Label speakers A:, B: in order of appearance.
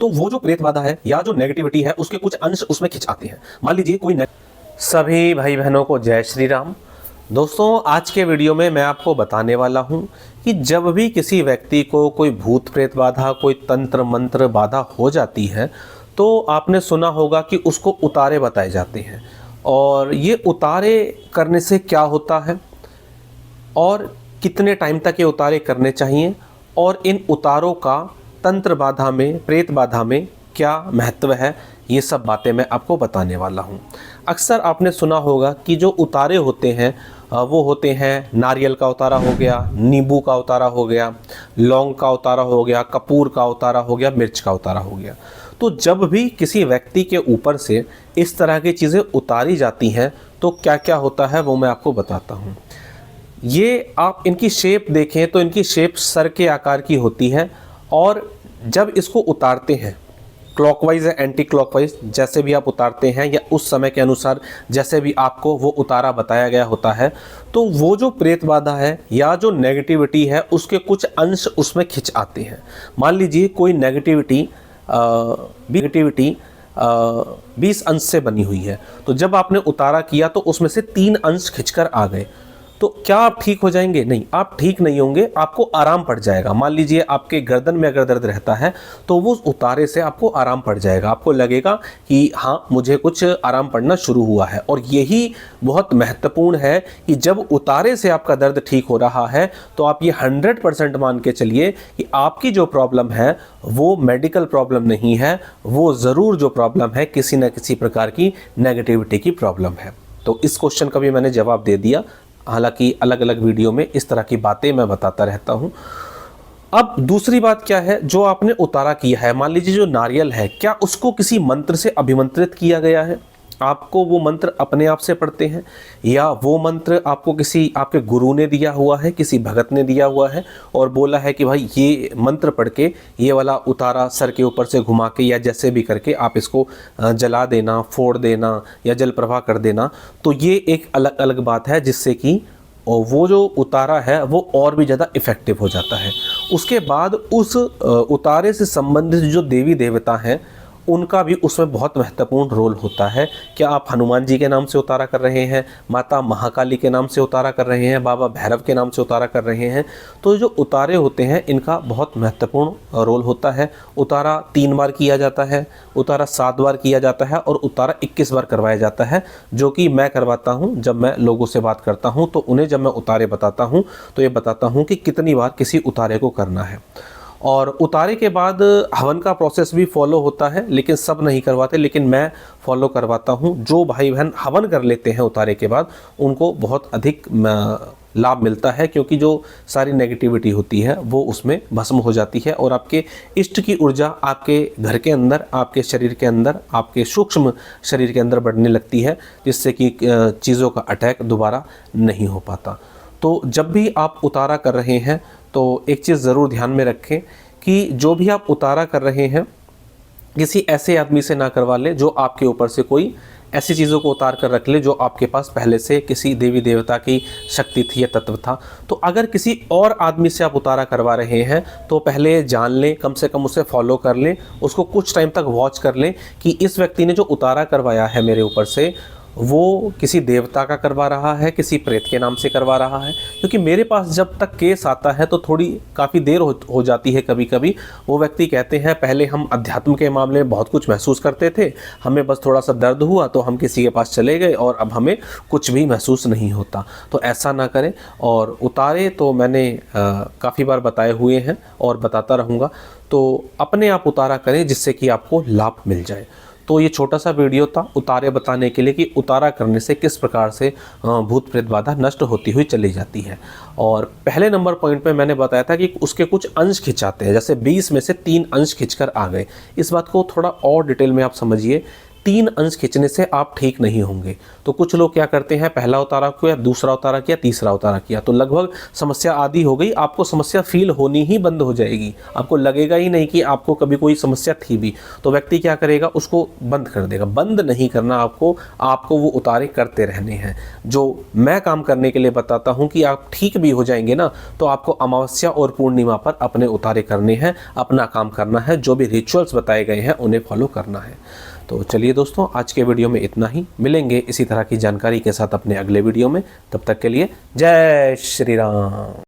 A: तो वो जो प्रेत बाधा है या जो नेगेटिविटी है उसके कुछ अंश उसमें खिंच आते हैं। मान लीजिए कोई सभी भाई बहनों को जय श्री राम। दोस्तों, आज के वीडियो में मैं आपको बताने वाला हूं कि जब भी किसी व्यक्ति को कोई भूत प्रेत बाधा, कोई तंत्र मंत्र बाधा हो जाती है तो आपने सुना होगा कि उसको उतारे बताए जाते हैं। और ये उतारे करने से क्या होता है और कितने टाइम तक ये उतारे करने चाहिए और इन उतारों का तंत्र बाधा में, प्रेत बाधा में क्या महत्व है, ये सब बातें मैं आपको बताने वाला हूँ। अक्सर आपने सुना होगा कि जो उतारे होते हैं वो होते हैं नारियल का उतारा हो गया, नींबू का उतारा हो गया, लौंग का उतारा हो गया, कपूर का उतारा हो गया, मिर्च का उतारा हो गया। तो जब भी किसी व्यक्ति के ऊपर से इस तरह की चीज़ें उतारी जाती हैं तो क्या क्या होता है वो मैं आपको बताता हूँ। ये आप इनकी शेप देखें तो इनकी शेप सर के आकार की होती है और जब इसको उतारते हैं क्लॉकवाइज या एंटी क्लॉकवाइज जैसे भी आप उतारते हैं या उस समय के अनुसार जैसे भी आपको वो उतारा बताया गया होता है तो वो जो प्रेत बाधा है या जो नेगेटिविटी है उसके कुछ अंश उसमें खिंच आते हैं। मान लीजिए कोई नेगेटिविटी 20 अंश से बनी हुई है तो जब आपने उतारा किया तो उसमें से 3 अंश खिंचकर आ गए तो क्या आप ठीक हो जाएंगे? नहीं, आप ठीक नहीं होंगे, आपको आराम पड़ जाएगा। मान लीजिए आपके गर्दन में अगर दर्द रहता है तो वो उतारे से आपको आराम पड़ जाएगा, आपको लगेगा कि हाँ मुझे कुछ आराम पड़ना शुरू हुआ है। और यही बहुत महत्वपूर्ण है कि जब उतारे से आपका दर्द ठीक हो रहा है तो आप ये 100% मान के चलिए कि आपकी जो प्रॉब्लम है वो मेडिकल प्रॉब्लम नहीं है, वो ज़रूर जो प्रॉब्लम है किसी न किसी प्रकार की नेगेटिविटी की प्रॉब्लम है। तो इस क्वेश्चन का भी मैंने जवाब दे दिया, हालांकि अलग अलग वीडियो में इस तरह की बातें मैं बताता रहता हूं। अब दूसरी बात क्या है, जो आपने उतारा किया है, मान लीजिए जो नारियल है, क्या उसको किसी मंत्र से अभिमंत्रित किया गया है? आपको वो मंत्र अपने आप से पढ़ते हैं या वो मंत्र आपको किसी आपके गुरु ने दिया हुआ है, किसी भगत ने दिया हुआ है और बोला है कि भाई ये मंत्र पढ़ के ये वाला उतारा सर के ऊपर से घुमा के या जैसे भी करके आप इसको जला देना, फोड़ देना या जल प्रवाह कर देना। तो ये एक अलग अलग बात है जिससे कि वो जो उतारा है वो और भी ज़्यादा इफ़ेक्टिव हो जाता है। उसके बाद उस उतारे से संबंधित जो देवी देवता हैं उनका भी उसमें बहुत महत्वपूर्ण रोल होता है। क्या आप हनुमान जी के नाम से उतारा कर रहे हैं, माता महाकाली के नाम से उतारा कर रहे हैं, बाबा भैरव के नाम से उतारा कर रहे हैं, तो जो उतारे होते हैं इनका बहुत महत्वपूर्ण रोल होता है। उतारा 3 बार किया जाता है, उतारा 7 बार किया जाता है और उतारा 21 बार करवाया जाता है, जो कि मैं करवाता हूँ। जब मैं लोगों से बात करता हूँ तो उन्हें जब मैं उतारे बताता हूँ तो ये बताता हूँ कि कितनी बार किसी उतारे को करना है। और उतारे के बाद हवन का प्रोसेस भी फॉलो होता है, लेकिन सब नहीं करवाते, लेकिन मैं फॉलो करवाता हूँ। जो भाई बहन हवन कर लेते हैं उतारे के बाद उनको बहुत अधिक लाभ मिलता है, क्योंकि जो सारी नेगेटिविटी होती है वो उसमें भस्म हो जाती है और आपके इष्ट की ऊर्जा आपके घर के अंदर, आपके शरीर के अंदर, आपके सूक्ष्म शरीर के अंदर बढ़ने लगती है, जिससे कि चीज़ों का अटैक दोबारा नहीं हो पाता। तो जब भी आप उतारा कर रहे हैं तो एक चीज़ ज़रूर ध्यान में रखें कि जो भी आप उतारा कर रहे हैं किसी ऐसे आदमी से ना करवा लें जो आपके ऊपर से कोई ऐसी चीज़ों को उतार कर रख ले जो आपके पास पहले से किसी देवी देवता की शक्ति थी या तत्व था। तो अगर किसी और आदमी से आप उतारा करवा रहे हैं तो पहले जान लें, कम से कम उसे फॉलो कर लें, उसको कुछ टाइम तक वॉच कर लें कि इस व्यक्ति ने जो उतारा करवाया है मेरे ऊपर से वो किसी देवता का करवा रहा है, किसी प्रेत के नाम से करवा रहा है। क्योंकि मेरे पास जब तक केस आता है तो थोड़ी काफ़ी देर हो जाती है। कभी कभी वो व्यक्ति कहते हैं पहले हम अध्यात्म के मामले में बहुत कुछ महसूस करते थे, हमें बस थोड़ा सा दर्द हुआ तो हम किसी के पास चले गए और अब हमें कुछ भी महसूस नहीं होता। तो ऐसा ना करें। और उतारे तो मैंने काफ़ी बार बताए हुए हैं और बताता रहूँगा, तो अपने आप उतारा करें जिससे कि आपको लाभ मिल जाए। तो ये छोटा सा वीडियो था उतारे बताने के लिए कि उतारा करने से किस प्रकार से भूत प्रेत बाधा नष्ट होती हुई चली जाती है। और पहले नंबर पॉइंट पे मैंने बताया था कि उसके कुछ अंश खिंचाते हैं, जैसे 20 में से 3 अंश खिंचकर आ गए। इस बात को थोड़ा और डिटेल में आप समझिए। 3 अंश खींचने से आप ठीक नहीं होंगे। तो कुछ लोग क्या करते हैं, पहला उतारा किया, दूसरा उतारा किया, तीसरा उतारा किया, तो लगभग समस्या आधी हो गई, आपको समस्या फील होनी ही बंद हो जाएगी, आपको लगेगा ही नहीं कि आपको कभी कोई समस्या थी भी। तो व्यक्ति क्या करेगा, उसको बंद कर देगा। बंद नहीं करना आपको वो उतारे करते रहने हैं। जो मैं काम करने के लिए बताता हूँ कि आप ठीक भी हो जाएंगे ना, तो आपको अमावस्या और पूर्णिमा पर अपने उतारे करने हैं, अपना काम करना है, जो भी रिचुअल्स बताए गए हैं उन्हें फॉलो करना है। तो चलिए दोस्तों, आज के वीडियो में इतना ही। मिलेंगे इसी तरह की जानकारी के साथ अपने अगले वीडियो में। तब तक के लिए जय श्री राम।